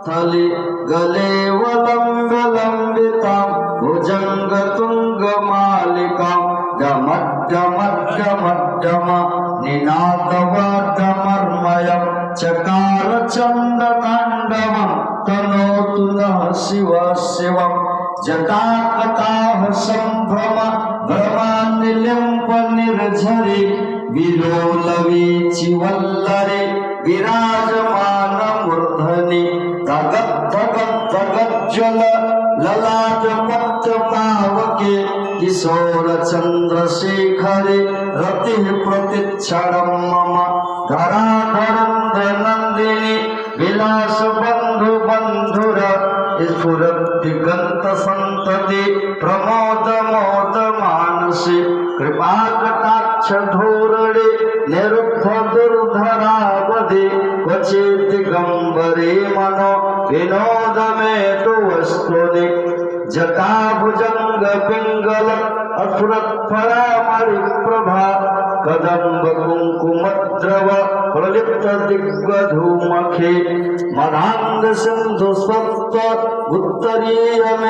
थली गले वलंबितां भुजंगतुंगमालिकां डमड्डमड्डमड्डम निनादवाद्यमर्मयं चकार चण्डताण्डवं तनोतु नः शिवः शिवम् जटाकटाह संभ्रम भ्रमानिलिम्प निर्झरि विलोलवीचि वल्लरे विराजमान मूर्धनि धगज्ज्वल ललाटपट्ट पावके किशोर चंद्रशेखरे रतिः प्रतिक्षणं मम धराधरन्ध्र नन्दिनी विलास बंधु बंधुर स्फुरद्दिगंत संतति प्रमोद मोद मानसे कृपाकटाक्ष धोरणे निरुद्ध दुर्धरावधि क्वचित् दिगंबरे मनो विनोद में तु वस्तुनि जटाभुजंग पिंगल असुरत परामरि प्रभा कदंब कुंकुमद्रव प्रलिप्त दिग्वधूमखे मदांग सिंधु सत्व उत्तरीय में